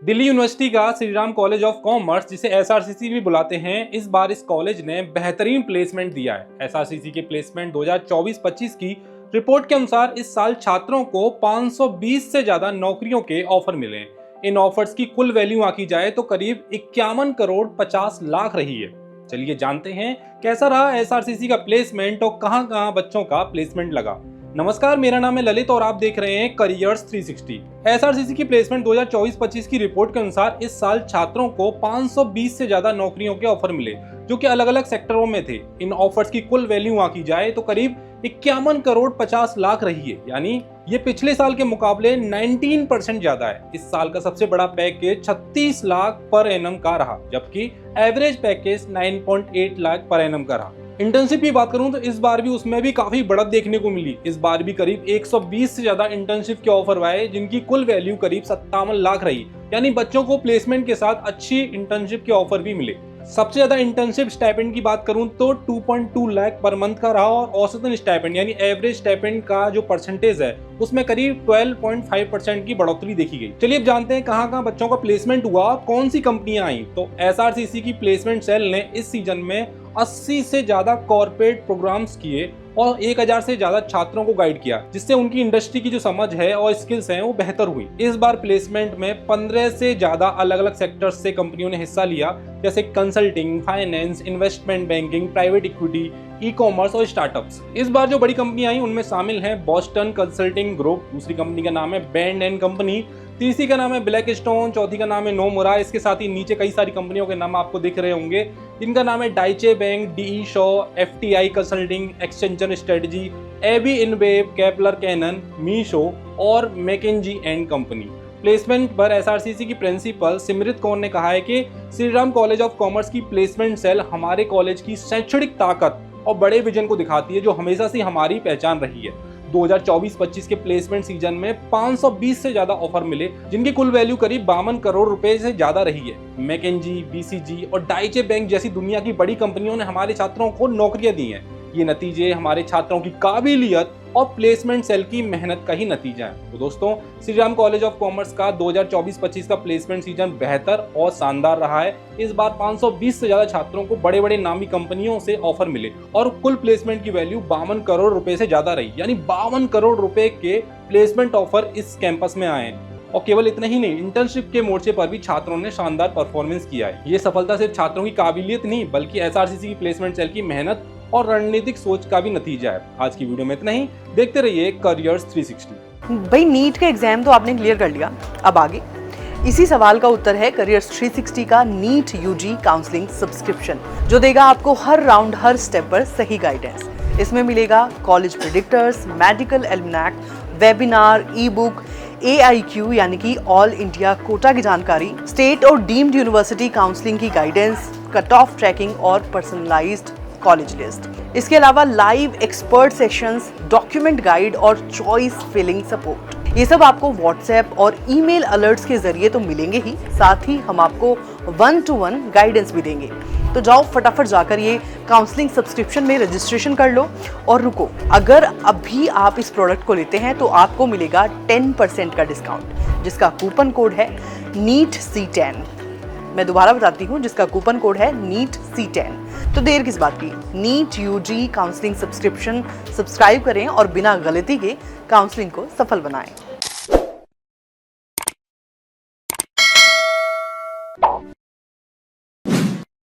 Delhi university का Shriram college of commerce, जिसे SRCC भी बुलाते हैं, इस बार इस कॉलेज ने बेहतरीन प्लेसमेंट दिया है। एसआरसीसी के प्लेसमेंट 2024-25 की रिपोर्ट के अनुसार इस साल छात्रों को 520 से ज्यादा नौकरियों के ऑफर मिले हैं। इन ऑफर्स की कुल वैल्यू आंकी जाए तो करीब 51 करोड़ 50 लाख रही है। चलिए जानते हैं कैसा रहा एसआरसीसी का प्लेसमेंट और कहां-कहां बच्चों का प्लेसमेंट लगा। नमस्कार, मेरा नाम है ललित और आप देख रहे हैं करियर्स 360। एसआरसीसी की प्लेसमेंट 2024-25 की रिपोर्ट के अनुसार इस साल छात्रों को 520 से ज्यादा नौकरियों के ऑफर मिले, जो कि अलग अलग सेक्टरों में थे। इन ऑफर्स की कुल वैल्यू आंकी जाए तो करीब 51 करोड़ 50 लाख रही है, यानी ये पिछले साल के मुकाबले 19% ज्यादा है। इस साल का सबसे बड़ा पैकेज 36 लाख पर एनम का रहा, जबकि average package 9.8 lakh per annum का रहा। इंटर्नशिप की बात करूं तो इस बार भी उसमें भी काफी बढ़त देखने को मिली। इस बार भी करीब 120 से ज्यादा इंटर्नशिप के ऑफर आए, जिनकी कुल वैल्यू करीब 57 लाख रही, यानी बच्चों को प्लेसमेंट के साथ अच्छी इंटर्नशिप के ऑफर भी मिले। सबसे ज्यादा इंटर्नशिप स्टाइपेंड की बात करूं तो 2.2 लाख पर मंथ का रहा और औसतन स्टाइपेंड यानी एवरेज स्टाइपेंड का जो परसेंटेज है उसमें करीब 12.5% की बढ़ोतरी देखी गई। चलिए अब जानते हैं कहां-कहां बच्चों का प्लेसमेंट हुआ, कौन सी कंपनियां आई। तो एसआरसीसी की प्लेसमेंट सेल ने इस सीजन में 80 से ज्यादा कॉर्पोरेट प्रोग्राम्स किए और 1000 से ज्यादा छात्रों को गाइड किया, जिससे उनकी इंडस्ट्री की जो समझ है और स्किल्स हैं वो बेहतर हुई। इस बार प्लेसमेंट में 15 से ज्यादा अलग अलग सेक्टर्स से कंपनियों ने हिस्सा लिया, जैसे consulting, finance, investment banking, private equity, e commerce और स्टार्टअप्स। इस बार जो बड़ी कंपनियां आई उनमें शामिल हैं बॉस्टन कंसल्टिंग ग्रुप, दूसरी कंपनी का नाम है बैंड एंड कंपनी, तीसरी का नाम है ब्लैक स्टोन, चौथी का नाम है नोमुरा। इसके साथ ही नीचे कई सारी कंपनियों के नाम आपको दिख रहे होंगे, जिनका नाम है Deutsche bank, DE Shaw, FTI consulting, exchanger strategy, AB InBev, Kepler Cannon, Meesho और मैकेंजी एंड कंपनी। प्लेसमेंट पर एसआरसीसी की प्रिंसिपल सिमरित कौर ने कहा है कि श्रीराम कॉलेज ऑफ कॉमर्स की प्लेसमेंट सेल हमारे कॉलेज की शैक्षणिक ताकत और बड़े विजन को दिखाती है, जो हमेशा से हमारी पहचान रही है। 2024-25 के प्लेसमेंट सीजन में 520 से ज्यादा ऑफर मिले, जिनकी कुल वैल्यू करीब 52 करोड़ रुपए से ज्यादा रही है। मैकेंजी, बीसीजी और डाइचे बैंक जैसी दुनिया की बड़ी कंपनियों ने हमारे छात्रों को नौकरियां दी हैं। ये नतीजे हमारे छात्रों की काबिलियत और प्लेसमेंट सेल की मेहनत का ही नतीजा है। तो दोस्तों, श्रीराम कॉलेज ऑफ कॉमर्स का 2024-25 का प्लेसमेंट सीजन बेहतर और शानदार रहा है। इस बार 520 से ज्यादा छात्रों को बड़े बड़े नामी कंपनियों से ऑफर मिले और कुल प्लेसमेंट की वैल्यू 52 करोड़ रुपए से ज्यादा रही, यानी 52 करोड़ रुपए के प्लेसमेंट ऑफर इस कैंपस में आए हैं। और केवल इतना ही नहीं, इंटर्नशिप के मोर्चे पर भी छात्रों ने शानदार परफॉर्मेंस किया है। ये सफलता सिर्फ छात्रों की काबिलियत नहीं, बल्कि एसआरसीसी की प्लेसमेंट सेल की मेहनत और रणनीतिक सोच का भी नतीजा है। आज की वीडियो में इतना ही, देखते रहिए करियर्स 360। भाई नीट का एग्जाम तो आपने क्लियर कर लिया, अब आगे इसी सवाल का उत्तर है करियर्स 360 का नीट यूजी काउंसलिंग सब्सक्रिप्शन, जो देगा आपको हर राउंड हर स्टेप पर सही गाइडेंस। इसमें मिलेगा college predictors, medical almanac, webinar, ebook, AIQ यानी कि ऑल इंडिया कोटा की जानकारी, स्टेट और डीम्ड यूनिवर्सिटी काउंसलिंग की गाइडेंस, कट ऑफ ट्रैकिंग और पर्सनलाइज्ड कॉलेज लिस्ट। इसके अलावा live expert sessions, document guide और चॉइस फिलिंग सपोर्ट। ये सब आपको व्हाट्सएप और ईमेल अलर्ट्स के जरिए तो मिलेंगे ही, साथ ही हम आपको 1-to-1 गाइडेंस भी देंगे। तो जाओ फटाफट जाकर ये काउंसलिंग सब्सक्रिप्शन में रजिस्ट्रेशन कर लो और रुको, अगर अभी आप इस प्रोडक्ट को लेते हैं तो आपको मिलेगा 10% का डिस्काउंट, जिसका कूपन कोड है NEET-C10। मैं दोबारा बताती हूँ, जिसका कूपन कोड है NEET-C10। तो देर किस बात की, NEET UG counselling subscription subscribe करें और बिना गलती के काउंसलिंग को सफल बनाएं।